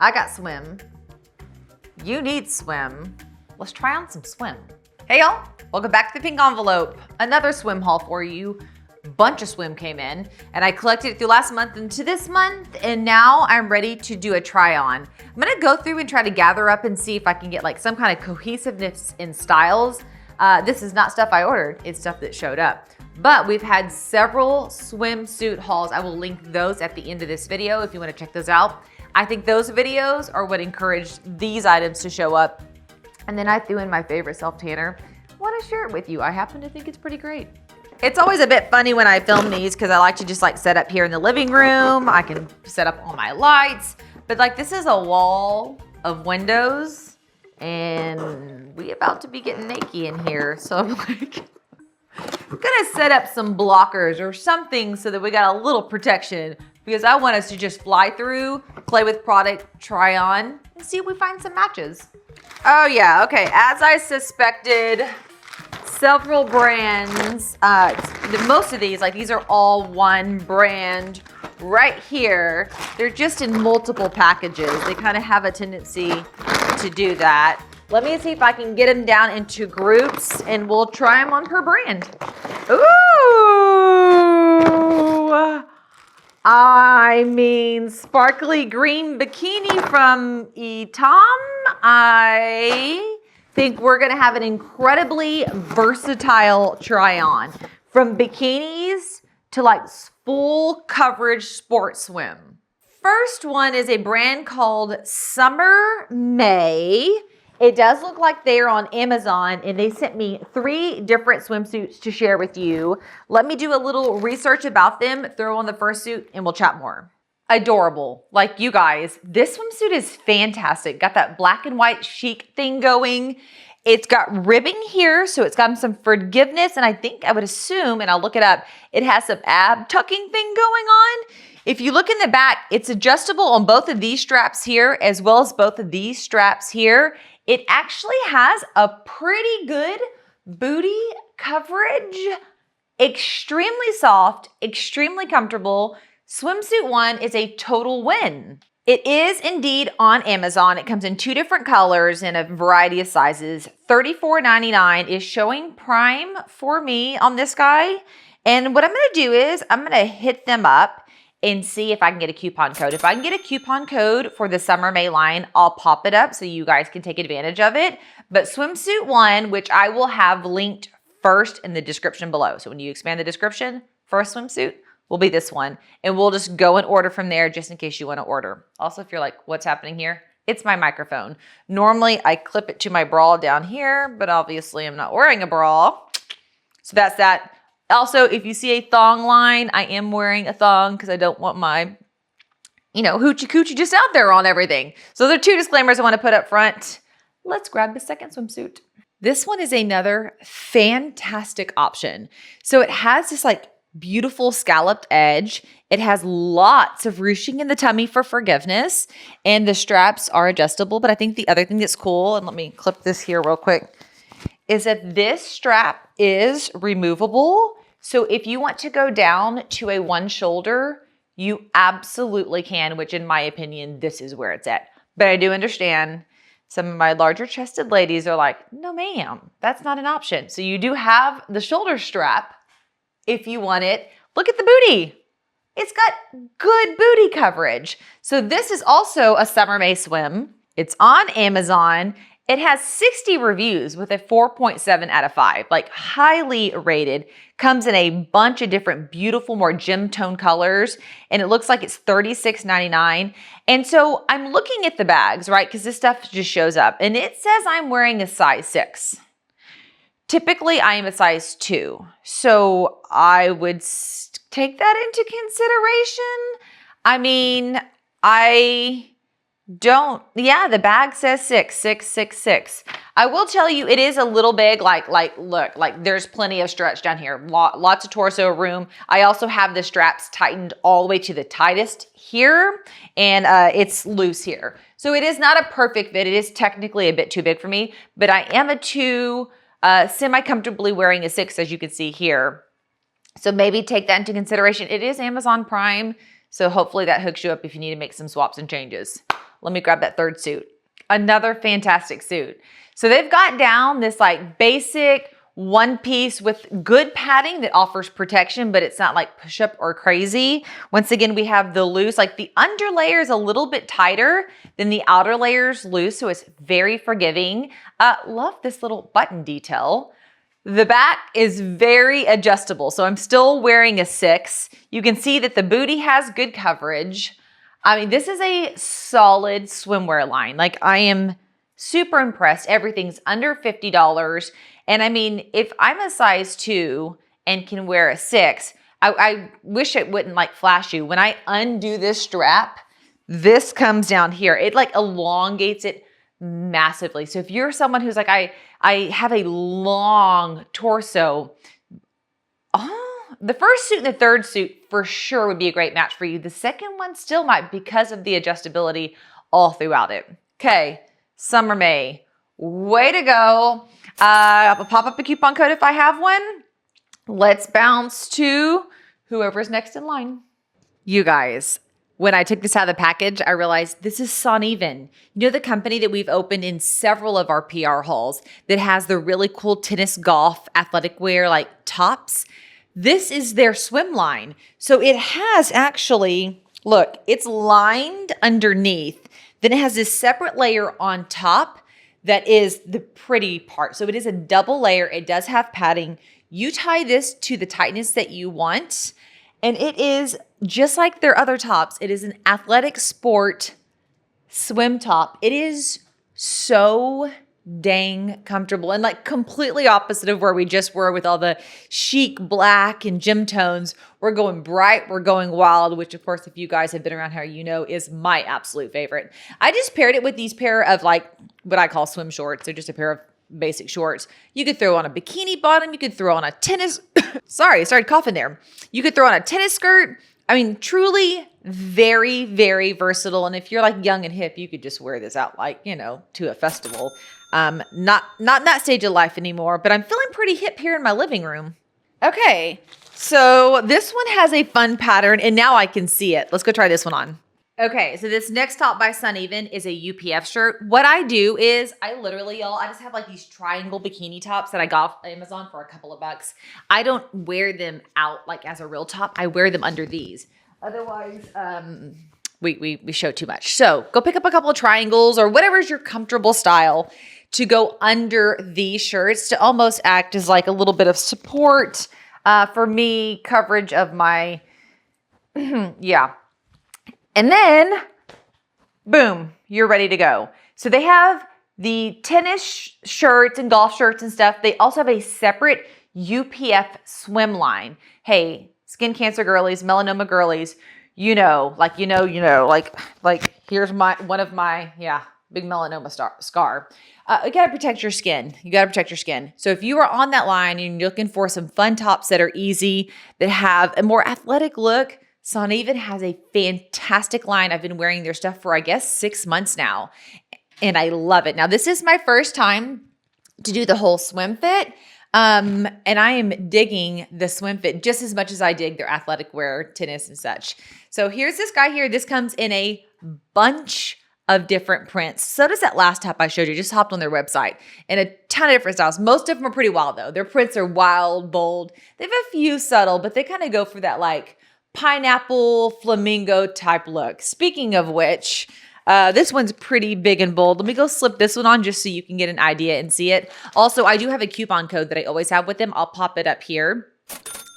I got swim. You need swim. Let's try on some swim. Hey y'all, welcome back to the pink envelope. Another swim haul for you. Bunch of swim came in and I collected it through last month into this month, and now I'm ready to do a try on. I'm gonna go through and try to gather up and see if I can get like some kind of cohesiveness in styles. This is not stuff I ordered, it's stuff that showed up. But we've had several swimsuit hauls. I will link those at the end of this video if you wanna check those out. I think those videos are what encouraged these items to show up. And then I threw in my favorite self-tanner. I wanna share it with you. I happen to think it's pretty great. It's always a bit funny when I film these because I like to just like set up here in the living room. I can set up all my lights, but like this is a wall of windows and we about to be getting naked in here. So I'm like, I'm gonna set up some blockers or something so that we got a little protection, because I want us to just fly through, play with product, try on, and see if we find some matches. Oh yeah, okay, as I suspected, several brands, most of these, like these are all one brand right here. They're just in multiple packages. They kind of have a tendency to do that. Let me see if I can get them down into groups and we'll try them on per brand. Ooh, I mean, sparkly green bikini from Etam. I think we're gonna have an incredibly versatile try on, from bikinis to like full coverage sports swim. First one is a brand called Summer May. It does look like they're on Amazon and they sent me 3 different swimsuits to share with you. Let me do a little research about them, throw on the first suit, and we'll chat more. Adorable. Like, you guys, this swimsuit is fantastic. Got that black and white chic thing going. It's got ribbing here, so it's got some forgiveness, and I think, I would assume, and I'll look it up, it has some ab tucking thing going on. If you look in the back, it's adjustable on both of these straps here, as well as both of these straps here. It actually has a pretty good booty coverage. Extremely soft, extremely comfortable. Swimsuit 1 is a total win. It is indeed on Amazon. It comes in 2 different colors and a variety of sizes. $34.99 is showing Prime for me on this guy. And what I'm gonna do is I'm gonna hit them up and see if I can get a coupon code. If I can get a coupon code for the Summer May line, I'll pop it up so you guys can take advantage of it. But Swimsuit 1, which I will have linked first in the description below. So when you expand the description, first swimsuit will be this one. And we'll just go and order from there just in case you want to order. Also, if you're like, what's happening here? It's my microphone. Normally, I clip it to my bra down here, but obviously I'm not wearing a bra. So that's that. Also, if you see a thong line, I am wearing a thong because I don't want my, hoochie coochie just out there on everything. So there are 2 disclaimers I want to put up front. Let's grab the second swimsuit. This one is another fantastic option. So it has this like beautiful scalloped edge. It has lots of ruching in the tummy for forgiveness, and the straps are adjustable. But I think the other thing that's cool, and let me clip this here real quick, is that this strap is removable. So if you want to go down to a one shoulder, you absolutely can, which in my opinion, this is where it's at. But I do understand some of my larger chested ladies are like, no ma'am, that's not an option. So you do have the shoulder strap if you want it. Look at the booty. It's got good booty coverage. So this is also a Summer May swim. It's on Amazon. It has 60 reviews with a 4.7 out of 5, like highly rated. Comes in a bunch of different beautiful, more gem tone colors, and it looks like it's $36.99. And so I'm looking at the bags, right? Because this stuff just shows up, and it says I'm wearing a size 6. Typically, I am a size 2. So I would take that into consideration. I mean, the bag says 6. I will tell you, it is a little big, look, there's plenty of stretch down here, lots of torso room. I also have the straps tightened all the way to the tightest here, and it's loose here. So it is not a perfect fit. It is technically a bit too big for me, but I am a 2, semi-comfortably wearing a 6, as you can see here. So maybe take that into consideration. It is Amazon Prime, So hopefully that hooks you up if you need to make some swaps and changes. Let me grab that third suit. Another fantastic suit. So they've got down this like basic one piece with good padding that offers protection, but it's not like push up or crazy. Once again, we have the loose, like the under layer is a little bit tighter than the outer layer's loose, so it's very forgiving. Love this little button detail. The back is very adjustable, so I'm still wearing a 6. You can see that the booty has good coverage. I mean, this is a solid swimwear line. Like, I am super impressed. Everything's under $50. And I mean, if I'm a size 2 and can wear a 6, I wish it wouldn't like flash you. When I undo this strap, this comes down here. It like elongates it massively. So if you're someone who's like, I have a long torso, the first suit and the third suit for sure would be a great match for you. The second one still might because of the adjustability all throughout it. Okay, Summer May, way to go. I'll pop up a coupon code if I have one. Let's bounce to whoever's next in line. You guys, when I took this out of the package, I realized this is Soneven. You know, the company that we've opened in several of our PR hauls that has the really cool tennis golf athletic wear like tops. This is their swim line. So it has actually, look, it's lined underneath. Then it has this separate layer on top that is the pretty part. So it is a double layer. It does have padding. You tie this to the tightness that you want. And it is just like their other tops. It is an athletic sport swim top. It is so dang comfortable and like completely opposite of where we just were with all the chic black and gym tones. We're going bright, we're going wild, which of course, if you guys have been around here, you know is my absolute favorite. I just paired it with these pair of like what I call swim shorts. They're just a pair of basic shorts. You could throw on a bikini bottom. You could throw on a tennis, sorry, I started coughing there. You could throw on a tennis skirt. I mean, truly very, very versatile. And if you're like young and hip, you could just wear this out like, you know, to a festival. Not in that stage of life anymore, but I'm feeling pretty hip here in my living room. Okay, so this one has a fun pattern and now I can see it. Let's go try this one on. Okay, so this next top by Soneven is a UPF shirt. What I do is I literally, y'all, I just have like these triangle bikini tops that I got off Amazon for a couple of bucks. I don't wear them out like as a real top. I wear them under these. Otherwise, we show too much. So go pick up a couple of triangles or whatever's your comfortable style to go under these shirts to almost act as like a little bit of support for me, coverage of my, yeah. And then, boom, you're ready to go. So they have the tennis shirts and golf shirts and stuff. They also have a separate UPF swim line. Hey, skin cancer girlies, melanoma girlies, you know, like here's one of my, big melanoma scar. You gotta protect your skin. You gotta protect your skin. So if you are on that line and you're looking for some fun tops that are easy, that have a more athletic look, Soneven has a fantastic line. I've been wearing their stuff for, I guess, 6 months now, and I love it. Now, this is my first time to do the whole swim fit, and I am digging the swim fit just as much as I dig their athletic wear, tennis, and such. So here's this guy here. This comes in a bunch of different prints. So does that last top I showed you. Just hopped on their website in a ton of different styles. Most of them are pretty wild, though. Their prints are wild, bold. They have a few subtle, but they kind of go for that, like, pineapple flamingo type look. Speaking of which, this one's pretty big and bold. Let me go slip this one on just so you can get an idea and see it. Also, I do have a coupon code that I always have with them. I'll pop it up here.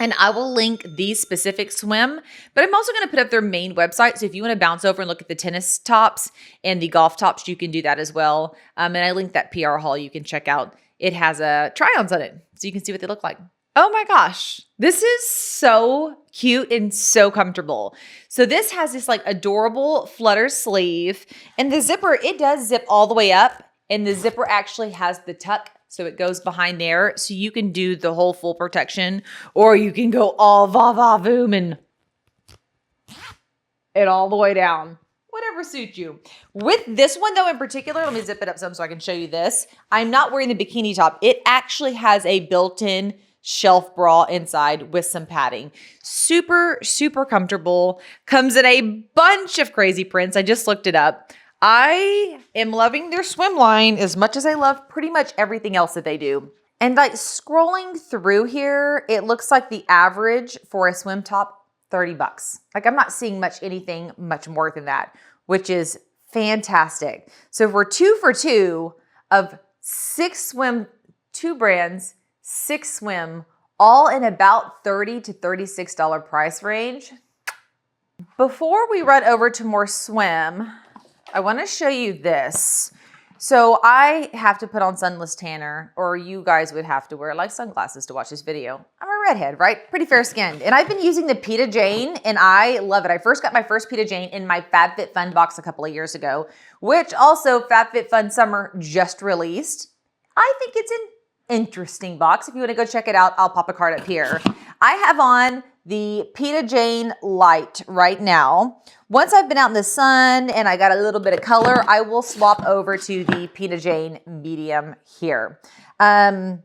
And I will link these specific swim, but I'm also going to put up their main website. So if you want to bounce over and look at the tennis tops and the golf tops, you can do that as well. And I linked that PR haul you can check out. It has try-ons on it, so you can see what they look like. Oh my gosh, this is so cute and so comfortable. So this has this like adorable flutter sleeve, and the zipper, it does zip all the way up, and the zipper actually has the tuck, so it goes behind there, so you can do the whole full protection, or you can go all va-va-voom and it all the way down. Whatever suits you. With this one though in particular, let me zip it up some so I can show you this. I'm not wearing the bikini top. It actually has a built-in shelf bra inside with some padding. Super, super comfortable. Comes in a bunch of crazy prints. I just looked it up. I am loving their swim line as much as I love pretty much everything else that they do. And like scrolling through here, it looks like the average for a swim top, $30. Like I'm not seeing anything much more than that, which is fantastic. So if we're 2 for 2 of 2 brands, 6 swim, all in about $30 to $36 price range. Before we run over to more swim, I want to show you this. So I have to put on sunless tanner, or you guys would have to wear like sunglasses to watch this video. I'm a redhead, right? Pretty fair skinned. And I've been using the PetaJane and I love it. I first got my first PetaJane in my FabFitFun box a couple of years ago, which also FabFitFun Summer just released. I think it's an interesting box. If you want to go check it out, I'll pop a card up here. I have on the PetaJane Light right now. Once I've been out in the sun and I got a little bit of color, I will swap over to the PetaJane Medium here. I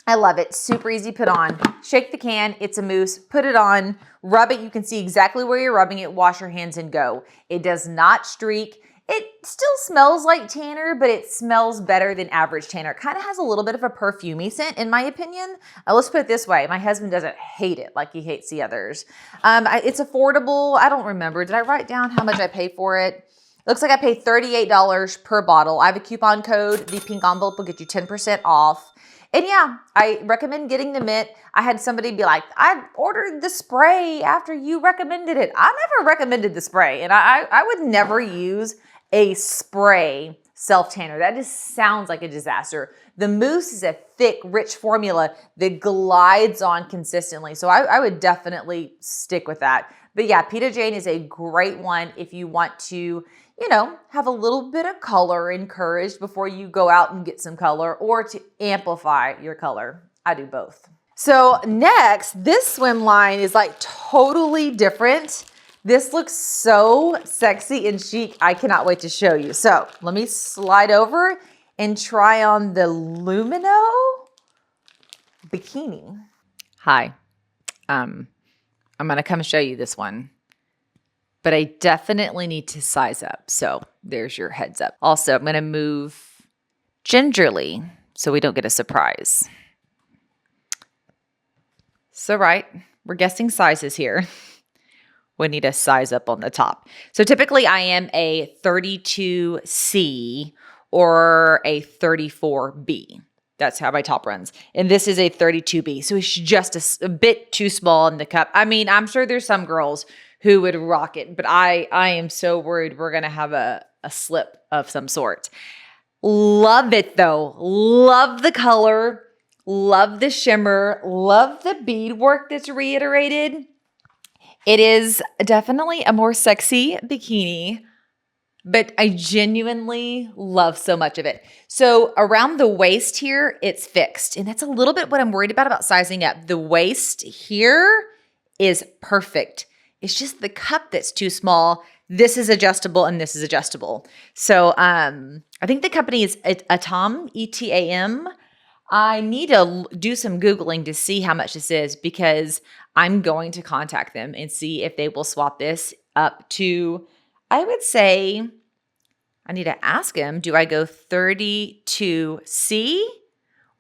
love it. Super easy to put on. Shake the can. It's a mousse. Put it on. Rub it. You can see exactly where you're rubbing it. Wash your hands and go. It does not streak. It still smells like tanner, but it smells better than average tanner. It kind of has a little bit of a perfumey scent, in my opinion. Let's put it this way. My husband doesn't hate it like he hates the others. It's affordable. I don't remember. Did I write down how much I pay for it? Looks like I pay $38 per bottle. I have a coupon code. The pink envelope will get you 10% off. And yeah, I recommend getting the mitt. I had somebody be like, I ordered the spray after you recommended it. I never recommended the spray, and I would never use a spray self-tanner. That just sounds like a disaster. The mousse is a thick, rich formula that glides on consistently. So I would definitely stick with that. But yeah, PetaJane is a great one if you want to, you know, have a little bit of color encouraged before you go out and get some color, or to amplify your color. I do both. So next, this swim line is like totally different. This looks so sexy and chic. I cannot wait to show you. So let me slide over and try on the Lumineux bikini. Hi, I'm gonna come show you this one, but I definitely need to size up. So there's your heads up. Also, I'm gonna move gingerly so we don't get a surprise. So right, we're guessing sizes here. We need a size up on the top. So typically I am a 32C or a 34B. That's how my top runs. And this is a 32B. So it's just a bit too small in the cup. I mean, I'm sure there's some girls who would rock it, but I am so worried we're going to have a slip of some sort. Love it though. Love the color. Love the shimmer. Love the beadwork that's reiterated. It is definitely a more sexy bikini, but I genuinely love so much of it. So around the waist here, it's fixed. And that's a little bit what I'm worried about sizing up. The waist here is perfect. It's just the cup that's too small. This is adjustable and this is adjustable. So I think the company is Etam, E-T-A-M. I need to do some Googling to see how much this is, because I'm going to contact them and see if they will swap this up to, I would say, I need to ask them, do I go 32C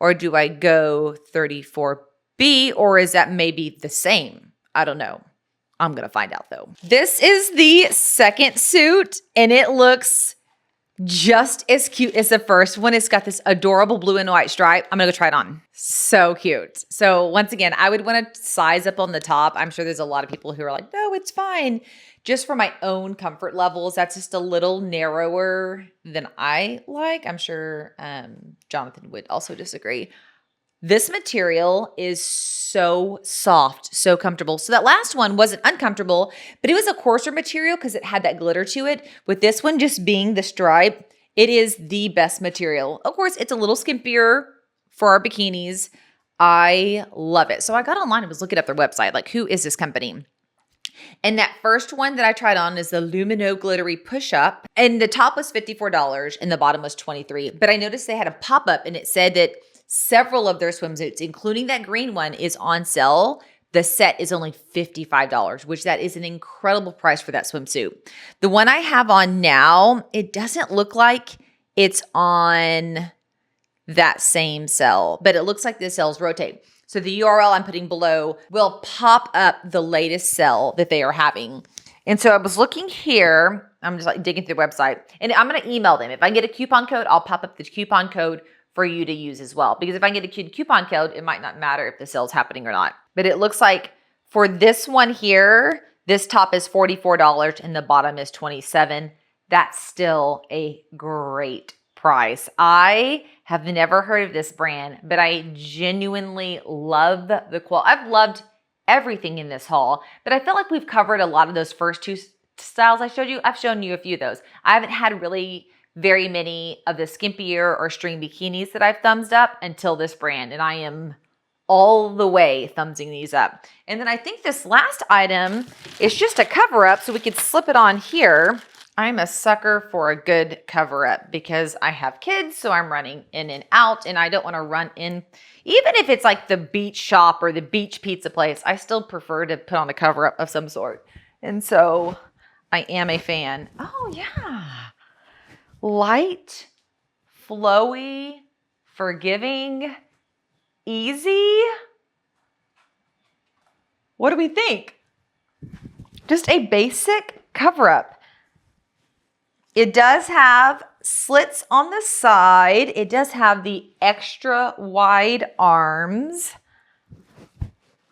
or do I go 34B, or is that maybe the same? I don't know. I'm going to find out though. This is the second suit and it looks just as cute as the first one. It's got this adorable blue and white stripe. I'm gonna go try it on. So cute. So once again, I would want to size up on the top. I'm sure there's a lot of people who are like, no, it's fine. Just for my own comfort levels, that's just a little narrower than I like. I'm sure Jonathan would also disagree. This material is so soft, so comfortable. So that last one wasn't uncomfortable, but it was a coarser material because it had that glitter to it. With this one just being the stripe, it is the best material. Of course, it's a little skimpier for our bikinis. I love it. So I got online and was looking up their website, like, who is this company? And that first one that I tried on is the Lumineux Glittery Push-Up. And the top was $54 and the bottom was $23. But I noticed they had a pop-up and it said that several of their swimsuits, including that green one, is on sale. The set is only $55, which that is an incredible price for that swimsuit. The one I have on now, it doesn't look like it's on that same cell, but it looks like the cells rotate. So the URL I'm putting below will pop up the latest sale that they are having. And so I was looking here, I'm just like digging through the website, and I'm going to email them. If I get a coupon code, I'll pop up the coupon code for you to use as well. Because if I get a coupon code, it might not matter if the sale's happening or not. But it looks like for this one here, this top is $44 and the bottom is $27. That's still a great price. I have never heard of this brand, but I genuinely love the quality. I've loved everything in this haul, but I feel like we've covered a lot of those first two styles I showed you. I've shown you a few of those. I haven't had really very many of the skimpier or string bikinis that I've thumbsed up until this brand, and I am all the way thumbsing these up. And then I think this last item is just a cover up so we could slip it on here. I'm a sucker for a good cover up because I have kids, so I'm running in and out, and I don't want to run in. Even if it's like the beach shop or the beach pizza place, I still prefer to put on a cover up of some sort. And so I am a fan. Oh yeah. Light, flowy, forgiving, easy. What do we think? Just a basic cover up. It does have slits on the side. It does have the extra wide arms.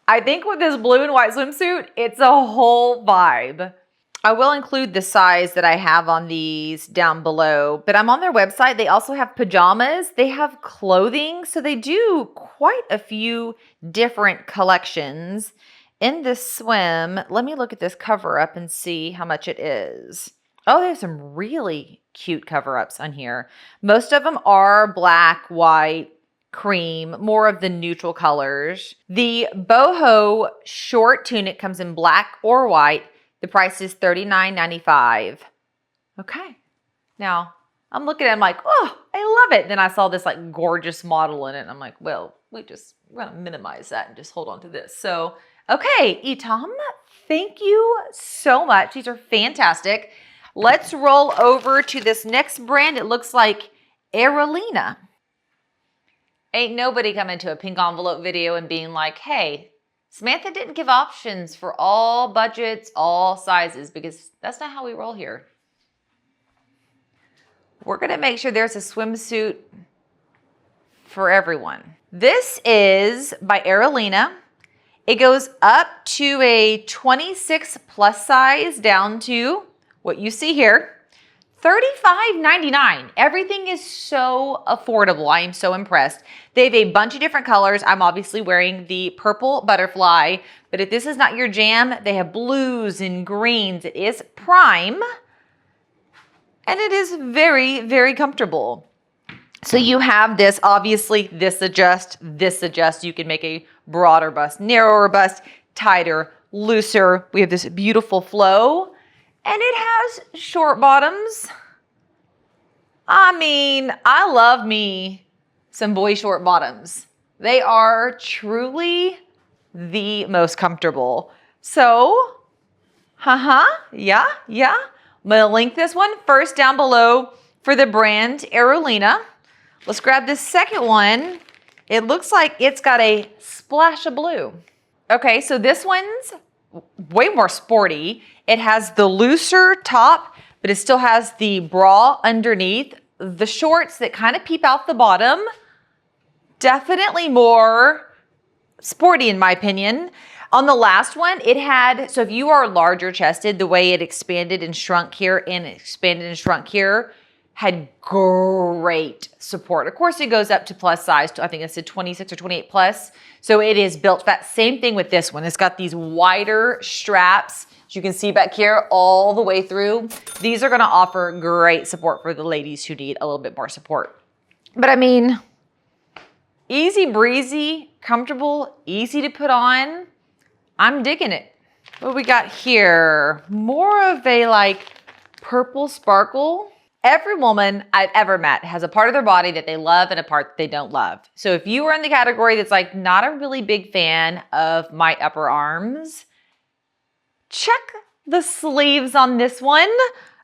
I think with this blue and white swimsuit, it's a whole vibe. I will include the size that I have on these down below, but I'm on their website. They also have pajamas. They have clothing. So they do quite a few different collections. In this swim, let me look at this cover up and see how much it is. Oh, there's some really cute cover-ups on here. Most of them are black, white, cream, more of the neutral colors. The boho short tunic comes in black or white. The price is $39.95. Okay. Now, I'm looking at it, I'm like, oh, I love it. Then I saw this like gorgeous model in it. And I'm like, well, we're going to minimize that and just hold on to this. So, okay, Etam, thank you so much. These are fantastic. Let's roll over to this next brand. It looks like Aerolina. Ain't nobody coming to a pink envelope video and being like, hey, Samantha didn't give options for all budgets, all sizes, because that's not how we roll here. We're going to make sure there's a swimsuit for everyone. This is by Aerolina. It goes up to a 26 plus size down to what you see here, $35.99. Everything is so affordable. I am so impressed. They have a bunch of different colors. I'm obviously wearing the purple butterfly, but if this is not your jam, they have blues and greens. It is prime, and it is very, very comfortable. So you have this, obviously, this adjusts. You can make a broader bust, narrower bust, tighter, looser. We have this beautiful flow. And it has short bottoms. I mean, I love me some boy short bottoms. They are truly the most comfortable. So, yeah. I'm gonna link this one first down below for the brand Aerolina. Let's grab this second one. It looks like it's got a splash of blue. Okay, so this one's way more sporty. It has the looser top, but it still has the bra underneath. The shorts that kind of peep out the bottom. Definitely more sporty in my opinion. On the last one, it had, so if you are larger chested, the way it expanded and shrunk here and expanded and shrunk here had great support. Of course, it goes up to plus size. I think it's a 26 or 28 plus. So it is built fat. Same thing with this one. It's got these wider straps. As you can see back here all the way through. These are going to offer great support for the ladies who need a little bit more support. But I mean, easy breezy, comfortable, easy to put on. I'm digging it. What we got here? More of a like purple sparkle. Every woman I've ever met has a part of their body that they love and a part they don't love. So if you are in the category that's like not a really big fan of my upper arms, check the sleeves on this one.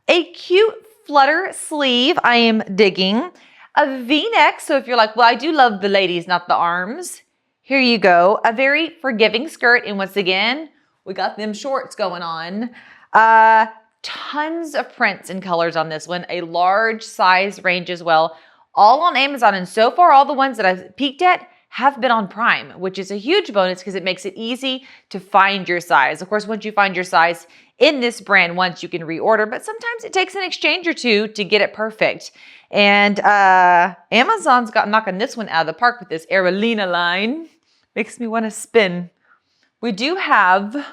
A cute flutter sleeve I am digging. A V-neck, so if you're like, well, I do love the ladies, not the arms. Here you go. A very forgiving skirt, and once again, we got them shorts going on. Tons of prints and colors on this one. A large size range as well. All on Amazon, and so far all the ones that I've peeked at have been on Prime, which is a huge bonus because it makes it easy to find your size. Of course, once you find your size in this brand once, you can reorder, but sometimes it takes an exchange or two to get it perfect. And Amazon's got knocking this one out of the park with this Aerolina line. Makes me want to spin. We do have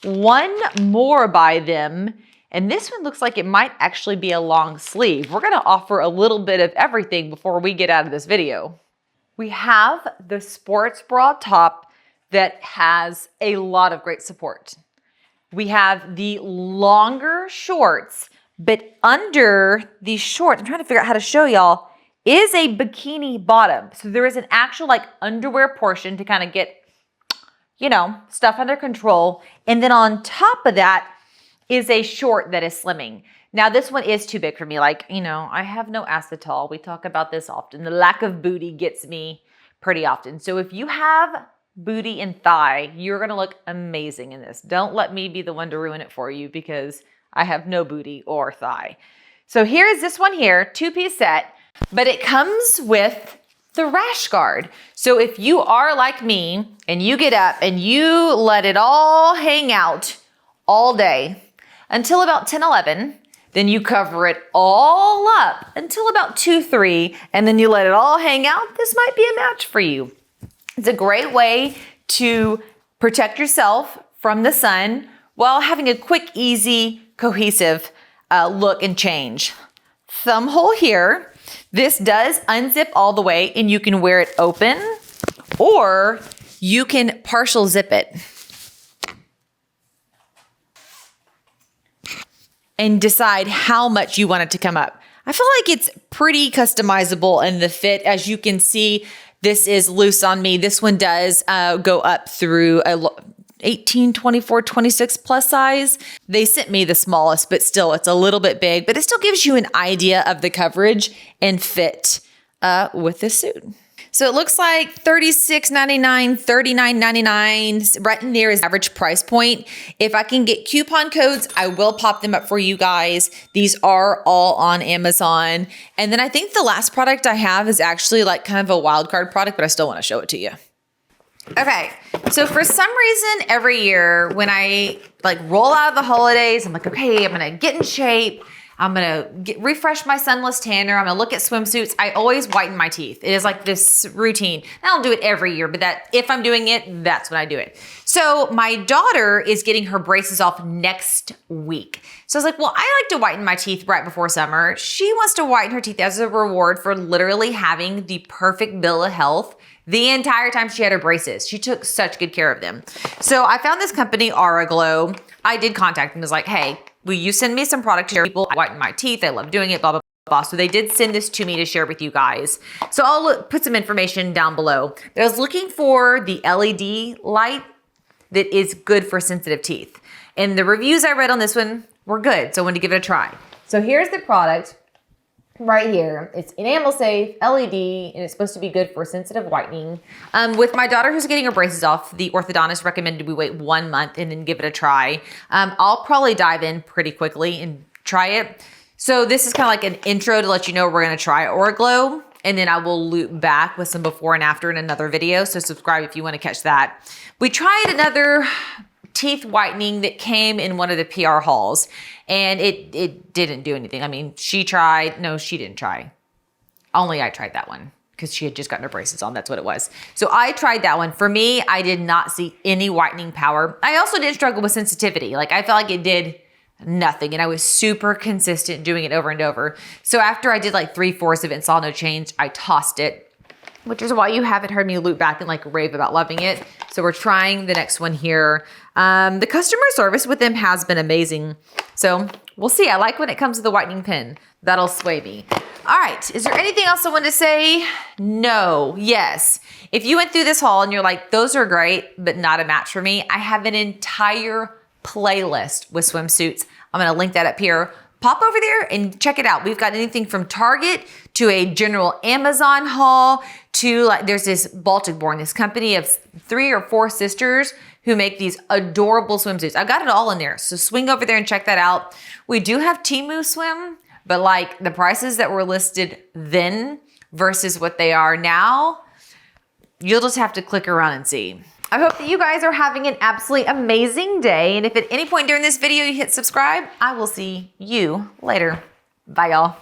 one more by them, and this one looks like it might actually be a long sleeve. We're gonna offer a little bit of everything before we get out of this video. We have the sports bra top that has a lot of great support. We have the longer shorts, but under these shorts, I'm trying to figure out how to show y'all, is a bikini bottom. So there is an actual like underwear portion to kind of get, you know, stuff under control. And then on top of that is a short that is slimming. Now this one is too big for me. Like, you know, I have no acetol. We talk about this often. The lack of booty gets me pretty often. So if you have booty and thigh, you're gonna look amazing in this. Don't let me be the one to ruin it for you because I have no booty or thigh. So here is this one here, 2-piece set, but it comes with the rash guard. So if you are like me and you get up and you let it all hang out all day until about 10, 11, then you cover it all up until about 2, 3, and then you let it all hang out, this might be a match for you. It's a great way to protect yourself from the sun while having a quick, easy, cohesive look and change. Thumb hole here. This does unzip all the way and you can wear it open or you can partial zip it and decide how much you want it to come up. I feel like it's pretty customizable in the fit. As you can see, this is loose on me. This one does go up through a 18, 24, 26 plus size. They sent me the smallest, but still it's a little bit big, but it still gives you an idea of the coverage and fit with this suit. So it looks like $36.99, $39.99, right near his average price point. If I can get coupon codes, I will pop them up for you guys. These are all on Amazon. And then I think the last product I have is actually like kind of a wild card product, but I still want to show it to you. Okay, so for some reason every year when I like roll out of the holidays, I'm like, okay, I'm gonna get in shape. I'm gonna refresh my sunless tanner. I'm gonna look at swimsuits. I always whiten my teeth. It is like this routine. I don't do it every year, but that if I'm doing it, that's when I do it. So my daughter is getting her braces off next week. So I was like, well, I like to whiten my teeth right before summer. She wants to whiten her teeth as a reward for literally having the perfect bill of health the entire time she had her braces. She took such good care of them. So I found this company, Aura Glow. I did contact them. I was like, hey, will you send me some product to share? People whiten my teeth. I love doing it, blah, blah, blah. So they did send this to me to share with you guys. So I'll put some information down below. But I was looking for the LED light that is good for sensitive teeth. And the reviews I read on this one were good. So I wanted to give it a try. So here's the product right here. It's enamel safe, LED, and it's supposed to be good for sensitive whitening. With my daughter who's getting her braces off, the orthodontist recommended we wait 1 month and then give it a try. I'll probably dive in pretty quickly and try it. So this is kind of like an intro to let you know we're gonna try Aura Glow, and then I will loop back with some before and after in another video. So subscribe if you wanna catch that. We tried another teeth whitening that came in one of the PR hauls, and it didn't do anything. I mean, she tried. No, she didn't try. Only I tried that one because she had just gotten her braces on. That's what it was. So I tried that one. For me, I did not see any whitening power. I also did struggle with sensitivity. Like I felt like it did nothing, and I was super consistent doing it over and over. So after I did like 3/4 of it and saw no change, I tossed it, which is why you haven't heard me loop back and like rave about loving it. So we're trying the next one here. The customer service with them has been amazing. So We'll see. I like when it comes to the whitening pen. That'll sway me. All right. Is there anything else I want to say? No. Yes. If you went through this haul and you're like, those are great, but not a match for me, I have an entire playlist with swimsuits. I'm going to link that up here. Pop over there and check it out. We've got anything from Target to a general Amazon haul to like, there's this Baltic Born, this company of 3 or 4 sisters who make these adorable swimsuits. I've got it all in there. So swing over there and check that out. We do have Temu Swim, but like the prices that were listed then versus what they are now, you'll just have to click around and see. I hope that you guys are having an absolutely amazing day. And if at any point during this video you hit subscribe, I will see you later. Bye, y'all.